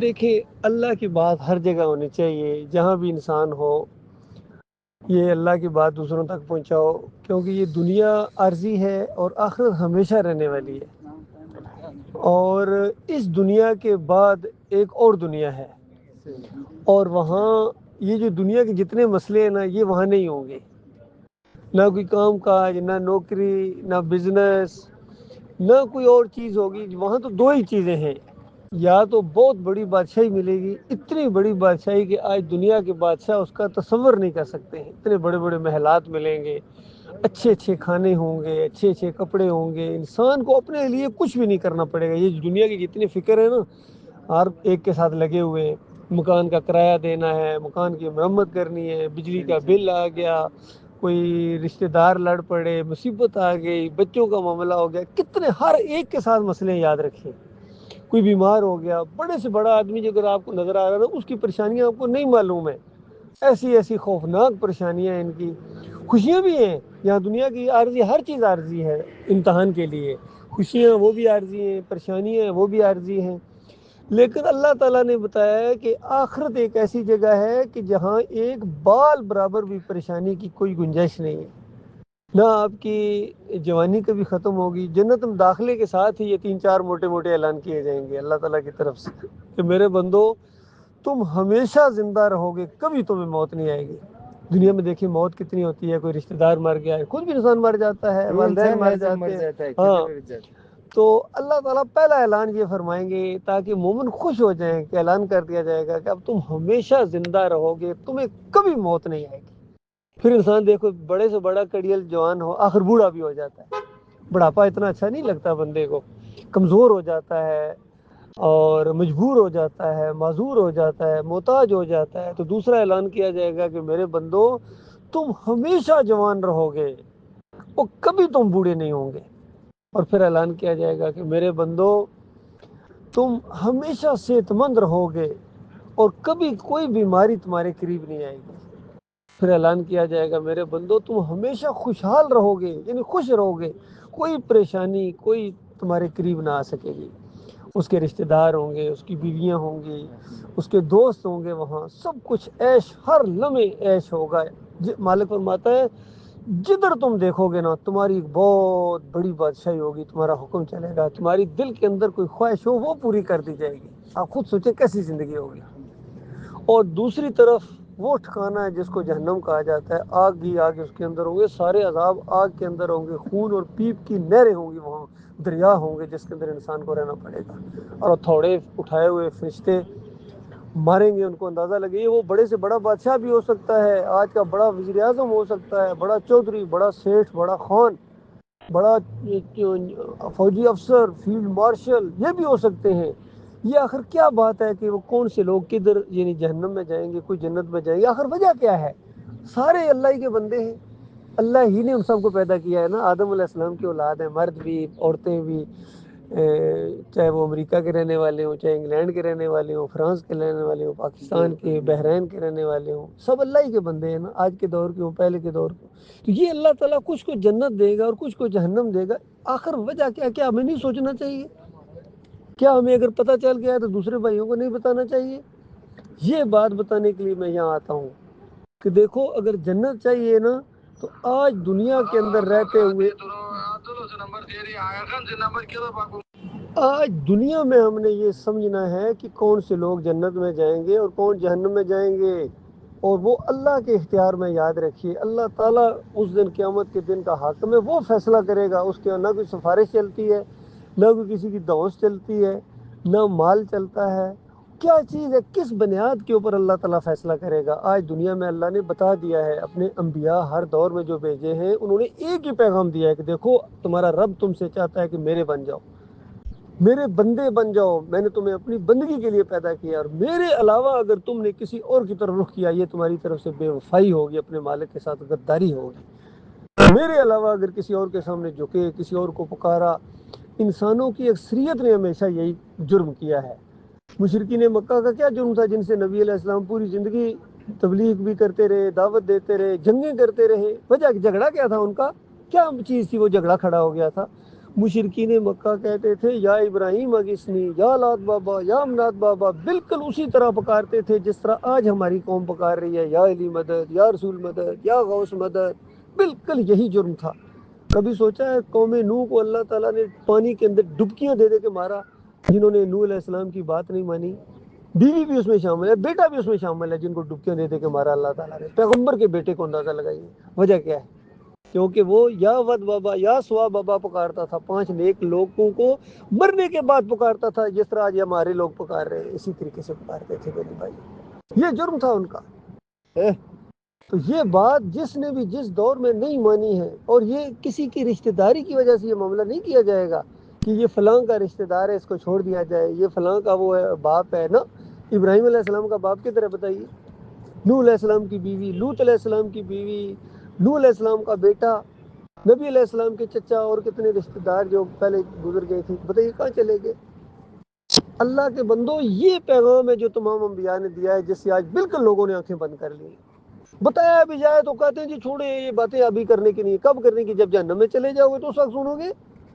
دیکھیں اللہ کی بات ہر جگہ ہونی چاہیے، جہاں بھی انسان ہو یہ اللہ کی بات دوسروں تک پہنچاؤ، کیونکہ یہ دنیا عارضی ہے اور آخرت ہمیشہ رہنے والی ہے، اور اس دنیا کے بعد ایک اور دنیا ہے، اور وہاں یہ جو دنیا کے جتنے مسئلے ہیں نا یہ وہاں نہیں ہوں گے، نہ کوئی کام کاج، نہ نوکری، نہ بزنس، نہ کوئی اور چیز ہوگی۔ وہاں تو دو ہی چیزیں ہیں، یا تو بہت بڑی بادشاہی ملے گی، اتنی بڑی بادشاہی کہ آج دنیا کے بادشاہ اس کا تصور نہیں کر سکتے ہیں، اتنے بڑے بڑے محلات ملیں گے، اچھے اچھے کھانے ہوں گے، اچھے اچھے کپڑے ہوں گے، انسان کو اپنے لیے کچھ بھی نہیں کرنا پڑے گا۔ یہ دنیا کی جتنی فکر ہے نا ہر ایک کے ساتھ لگے ہوئے ہیں، مکان کا کرایہ دینا ہے، مکان کی مرمت کرنی ہے، بجلی کا بل آ گیا، کوئی رشتہ دار لڑ پڑے، مصیبت آ گئی، بچوں کا معاملہ ہو گیا، کتنے ہر ایک کے ساتھ مسئلے یاد رکھیں۔ کوئی بیمار ہو گیا، بڑے سے بڑا آدمی جو اگر آپ کو نظر آ رہا ہے نا اس کی پریشانیاں آپ کو نہیں معلوم ہے، ایسی ایسی خوفناک پریشانیاں ان کی۔ خوشیاں بھی ہیں، یہاں دنیا کی عارضی ہر چیز عارضی ہے امتحان کے لیے، خوشیاں وہ بھی عارضی ہیں، پریشانیاں وہ بھی عارضی ہیں، لیکن اللہ تعالیٰ نے بتایا ہے کہ آخرت ایک ایسی جگہ ہے کہ جہاں ایک بال برابر بھی پریشانی کی کوئی گنجائش نہیں ہے، نہ آپ کی جوانی کبھی ختم ہوگی۔ جنت میں داخلے کے ساتھ ہی یہ 3-4 موٹے موٹے اعلان کیے جائیں گے اللہ تعالیٰ کی طرف سے کہ میرے بندو تم ہمیشہ زندہ رہو گے، کبھی تمہیں موت نہیں آئے گی۔ دنیا میں دیکھیں موت کتنی ہوتی ہے، کوئی رشتہ دار مر گیا ہے، خود بھی انسان مر جاتا ہے، والدین مر جاتے ہیں، ہاں۔ تو اللہ تعالیٰ پہلا اعلان یہ فرمائیں گے تاکہ مومن خوش ہو جائیں کہ اعلان کر دیا جائے گا کہ اب تم ہمیشہ زندہ رہو گے، تمہیں کبھی موت نہیں آئے گی۔ پھر انسان دیکھو بڑے سے بڑا کڑیل جوان ہو آخر بوڑھا بھی ہو جاتا ہے، بڑھاپا اتنا اچھا نہیں لگتا بندے کو، کمزور ہو جاتا ہے اور مجبور ہو جاتا ہے، معذور ہو جاتا ہے، محتاج ہو جاتا ہے، تو دوسرا اعلان کیا جائے گا کہ میرے بندو تم ہمیشہ جوان رہو گے اور کبھی تم بوڑھے نہیں ہوں گے۔ اور پھر اعلان کیا جائے گا کہ میرے بندو تم ہمیشہ صحت مند رہو گے اور کبھی کوئی بیماری تمہارے قریب نہیں آئے گی۔ پھر اعلان کیا جائے گا میرے بندو تم ہمیشہ خوشحال رہو گے، یعنی خوش رہو گے، کوئی پریشانی کوئی تمہارے قریب نہ آ سکے گی۔ اس کے رشتہ دار ہوں گے، اس کی بیویاں ہوں گی، اس کے دوست ہوں گے، وہاں سب کچھ عیش، ہر لمحے عیش ہوگا۔ مالک فرماتا ہے جدھر تم دیکھو گے نا تمہاری ایک بہت بڑی بادشاہی ہوگی، تمہارا حکم چلے گا، تمہاری دل کے اندر کوئی خواہش ہو وہ پوری کر دی جائے گی۔ آپ خود سوچیں کیسی زندگی ہوگی۔ اور دوسری طرف وہ ٹھکانہ ہے جس کو جہنم کہا جاتا ہے، آگ ہی آگ اس کے اندر ہوں گے، سارے عذاب آگ کے اندر ہوں گے، خون اور پیپ کی نہریں ہوں گی، وہاں دریا ہوں گے جس کے اندر انسان کو رہنا پڑے گا، اور تھوڑے اٹھائے ہوئے فرشتے ماریں گے ان کو۔ اندازہ لگے یہ وہ بڑے سے بڑا بادشاہ بھی ہو سکتا ہے، آج کا بڑا وزیر اعظم ہو سکتا ہے، بڑا چودھری، بڑا سیٹھ، بڑا خان، بڑا فوجی افسر، فیلڈ مارشل، یہ بھی ہو سکتے ہیں۔ یہ آخر کیا بات ہے کہ وہ کون سے لوگ کدھر یعنی جہنم میں جائیں گے، کوئی جنت میں جائیں گے، آخر وجہ کیا ہے؟ سارے اللہ ہی کے بندے ہیں، اللہ ہی نے ان سب کو پیدا کیا ہے نا۔ آدم علیہ السلام کی اولاد ہیں، مرد بھی عورتیں بھی، چاہے وہ امریکہ کے رہنے والے ہوں، چاہے انگلینڈ کے رہنے والے ہوں، فرانس کے رہنے والے ہوں، پاکستان کے، بحرین کے رہنے والے ہوں، سب اللہ ہی کے بندے ہیں نا، آج کے دور کے ہوں، پہلے کے دور کے۔ تو یہ اللہ تعالیٰ کچھ کو جنت دے گا اور کچھ کو جہنم دے گا، آخر وجہ کیا ہمیں نہیں سوچنا چاہیے؟ کیا ہمیں اگر پتہ چل گیا ہے تو دوسرے بھائیوں کو نہیں بتانا چاہیے؟ یہ بات بتانے کے لیے میں یہاں آتا ہوں کہ دیکھو اگر جنت چاہیے نا تو آج دنیا کے اندر رہتے ہوئے آج دنیا میں ہم نے یہ سمجھنا ہے کہ کون سے لوگ جنت میں جائیں گے اور کون جہنم میں جائیں گے، اور وہ اللہ کے اختیار میں۔ یاد رکھیے اللہ تعالیٰ اس دن قیامت کے دن کا حاکم ہے، وہ فیصلہ کرے گا، اس کے نہ کوئی سفارش چلتی ہے، نہ کوئی کسی کی دوست چلتی ہے، نہ مال چلتا ہے۔ کیا چیز ہے، کس بنیاد کے اوپر اللہ تعالیٰ فیصلہ کرے گا؟ آج دنیا میں اللہ نے بتا دیا ہے، اپنے انبیاء ہر دور میں جو بھیجے ہیں انہوں نے ایک ہی پیغام دیا ہے کہ دیکھو تمہارا رب تم سے چاہتا ہے کہ میرے بن جاؤ، میرے بندے بن جاؤ، میں نے تمہیں اپنی بندگی کے لیے پیدا کیا، اور میرے علاوہ اگر تم نے کسی اور کی طرف رخ کیا یہ تمہاری طرف سے بے وفائی ہوگی، اپنے مالک کے ساتھ غداری ہوگی۔ میرے علاوہ اگر کسی اور کے سامنے جھکے، کسی اور کو پکارا، انسانوں کی اکثریت نے ہمیشہ یہی جرم کیا ہے۔ مشرکین مکہ کا کیا جرم تھا جن سے نبی علیہ السلام پوری زندگی تبلیغ بھی کرتے رہے، دعوت دیتے رہے، جنگیں کرتے رہے؟ وجہ جھگڑا کیا تھا ان کا؟ کیا چیز تھی وہ جھگڑا کھڑا ہو گیا تھا؟ مشرکین مکہ کہتے تھے یا ابراہیم اغثنی، یا لات بابا، یا منات بابا، بالکل اسی طرح پکارتے تھے جس طرح آج ہماری قوم پکار رہی ہے، یا علی مدد، یا رسول مدد، یا غوث مدد، بالکل یہی جرم تھا۔ کبھی سوچا ہے قوم نوح کو اللہ تعالیٰ نے پانی کے اندر ڈبکیاں دے دے کے مارا، جنہوں نے نوح علیہ السلام کی بات نہیں مانی؟ بیوی بھی اس میں شامل ہے، بیٹا بھی اس میں شامل ہے، جن کو ڈبکیاں دے دے کے مارا اللہ تعالیٰ نے۔ پیغمبر کے بیٹے کو اندازہ لگائیے وجہ کیا ہے؟ کیونکہ وہ یا ود بابا یا سوا بابا پکارتا تھا، 5 نیک لوگوں کو مرنے کے بعد پکارتا تھا، جس طرح آج ہمارے لوگ پکار رہے ہیں، اسی طریقے سے پکارتے تھے میرے بھائی۔ یہ جرم تھا ان کا۔ تو یہ بات جس نے بھی جس دور میں نہیں مانی ہے، اور یہ کسی کی رشتہ داری کی وجہ سے یہ معاملہ نہیں کیا جائے گا کہ یہ فلاں کا رشتہ دار ہے اس کو چھوڑ دیا جائے، یہ فلاں کا وہ ہے باپ ہے نا۔ ابراہیم علیہ السلام کا باپ کدھر ہے بتائیے؟ نوح علیہ السلام کی بیوی، لوط علیہ السلام کی بیوی، نوح علیہ السلام کا بیٹا، نبی علیہ السلام کے چچا، اور کتنے رشتہ دار جو پہلے گزر گئے تھے، بتائیے کہاں چلے گئے؟ اللہ کے بندو، یہ پیغام ہے جو تمام انبیاء نے دیا ہے، جس سے آج بالکل لوگوں نے آنکھیں بند کر لی۔ بتایا بھی جائے تو کہتے ہیں جی چھوڑے یہ باتیں ابھی کرنے کی نہیں، کب کرنے کی؟ جب جہنم میں چلے جاؤ گے تو اس وقت سنو گے۔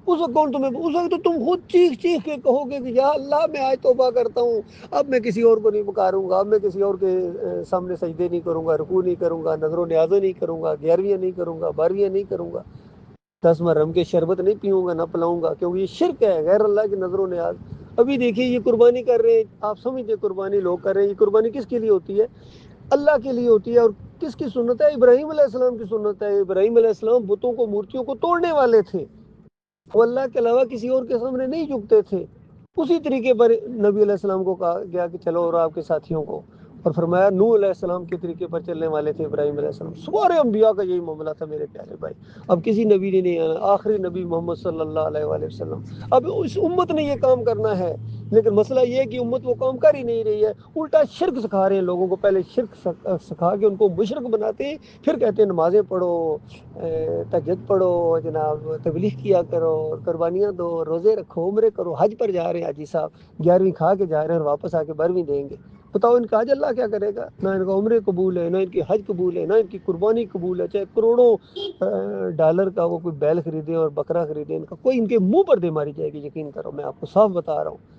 اس وقت کون تمہیں، اس وقت تو تم خود چیخ چیخ کے کہو گے کہ یا اللہ میں آج توبہ کرتا ہوں، اب میں کسی اور کو نہیں پکاروں گا، اب میں کسی اور کے سامنے سجدے نہیں کروں گا، رکوع نہیں کروں گا، نظر و نیازیں نہیں کروں گا، 11ویں نہیں کروں گا، 12ویں نہیں کروں گا، 10 محرم کے شربت نہیں پیوں گا، نہ پلاؤں گا، کیونکہ یہ شرک ہے، غیر اللہ کی نظر و نیاز۔ ابھی دیکھیے یہ قربانی کر رہے ہیں، آپ سمجھتے قربانی لوگ کر رہے ہیں، یہ قربانی کس کے لیے ہوتی ہے؟ اللہ کے لیے ہوتی ہے۔ اور کس کی سنت ہے؟ ابراہیم علیہ السلام کی سنت ہے۔ ابراہیم علیہ السلام بتوں کو، مورتیوں کو توڑنے والے تھے، وہ اللہ کے علاوہ کسی اور کے سامنے نہیں جھکتے تھے۔ اسی طریقے پر نبی علیہ السلام کو کہا گیا کہ چلو، اور آپ کے ساتھیوں کو، اور فرمایا نوح علیہ السلام کے طریقے پر چلنے والے تھے ابراہیم علیہ السلام۔ سارے انبیاء کا یہی معاملہ تھا میرے پیارے بھائی۔ اب کسی نبی نے نہیں آنا، آخری نبی محمد صلی اللہ علیہ وآلہ وسلم۔ اب اس امت نے یہ کام کرنا ہے، لیکن مسئلہ یہ ہے کہ امت وہ کام کر ہی نہیں رہی ہے، الٹا شرک سکھا رہے ہیں لوگوں کو۔ پہلے شرک سکھا کے ان کو مشرک بناتے ہیں، پھر کہتے ہیں نمازیں پڑھو، تہجد پڑھو، جناب تبلیغ کیا کرو، قربانیاں دو، روزے رکھو، عمرے کرو۔ حج پر جا رہے ہیں حاجی صاحب، 11ویں کھا کے جا رہے ہیں اور واپس آ کے 12ویں دیں گے۔ بتاؤ ان کا حج اللہ کیا کرے گا؟ نہ ان کا عمرے قبول ہے، نہ ان کی حج قبول ہے، نہ ان کی قربانی قبول ہے، چاہے کروڑوں ڈالر کا وہ کوئی بیل خریدے اور بکرا خریدے، ان کا کوئی، ان کے منہ پر دے ماری جائے گی، یقین کرو، میں آپ کو صاف بتا رہا ہوں۔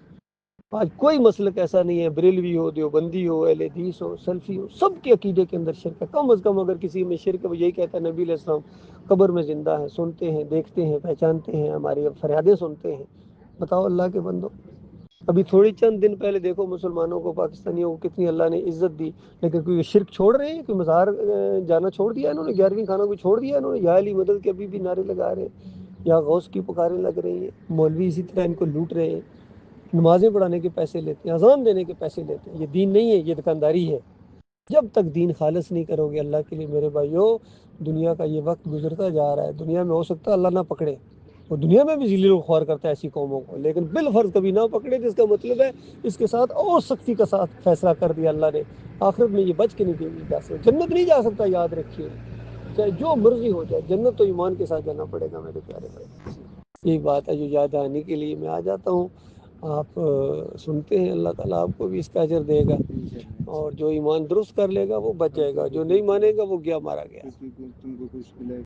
آج کوئی مسلک ایسا نہیں ہے، بریلوی ہو، دیوبندی ہو، اہل حدیث ہو، سلفی ہو، سب کے عقیدے کے اندر شرک ہے۔ کم از کم اگر کسی میں شرک ہے، وہ یہی کہتا ہے نبی علیہ السلام قبر میں زندہ ہے، سنتے ہیں، دیکھتے ہیں، پہچانتے ہیں، ہماری فریادیں سنتے ہیں۔ بتاؤ اللہ کے بندو، ابھی تھوڑی چند دن پہلے دیکھو مسلمانوں کو، پاکستانیوں کو کتنی اللہ نے عزت دی، لیکن کوئی شرک چھوڑ رہے ہیں؟ کوئی مزار جانا چھوڑ دیا انہوں نے؟ 11ویں کھانا کوئی چھوڑ دیا انہوں نے؟ یا علی مدد کے ابھی بھی نعرے لگا رہے ہیں، یا غوث کی پکاریں لگ رہی ہیں، مولوی اسی طرح ان کو لوٹ رہے ہیں، نمازیں پڑھانے کے پیسے لیتے ہیں، اذان دینے کے پیسے لیتے ہیں۔ یہ دین نہیں ہے، یہ دکانداری ہے۔ جب تک دین خالص نہیں کرو گے اللہ کے لیے میرے بھائیوں، دنیا کا یہ وقت گزرتا جا رہا ہے، دنیا میں ہو سکتا ہے اللہ نہ پکڑے، اور دنیا میں بھی ذلیل و خوار کرتا ہے ایسی قوموں کو، لیکن بالفرض کبھی نہ پکڑے، جس کا مطلب ہے اس کے ساتھ اور سختی کا ساتھ فیصلہ کر دیا اللہ نے، آخرت میں یہ بچ کے نہیں جا سکتا، جنت نہیں جا سکتا، یاد رکھیے، چاہے جو مرضی ہو جائے، جنت تو ایمان کے ساتھ جانا پڑے گا میرے پیارے بھائی۔ یہی بات ہے جو یاد آنے کے لیے میں آ جاتا ہوں، آپ سنتے ہیں، اللہ تعالیٰ آپ کو بھی اس کا اجر دے گا، اور جو ایمان درست کر لے گا وہ بچ جائے گا، جو نہیں مانے گا وہ گیا مارا گیا۔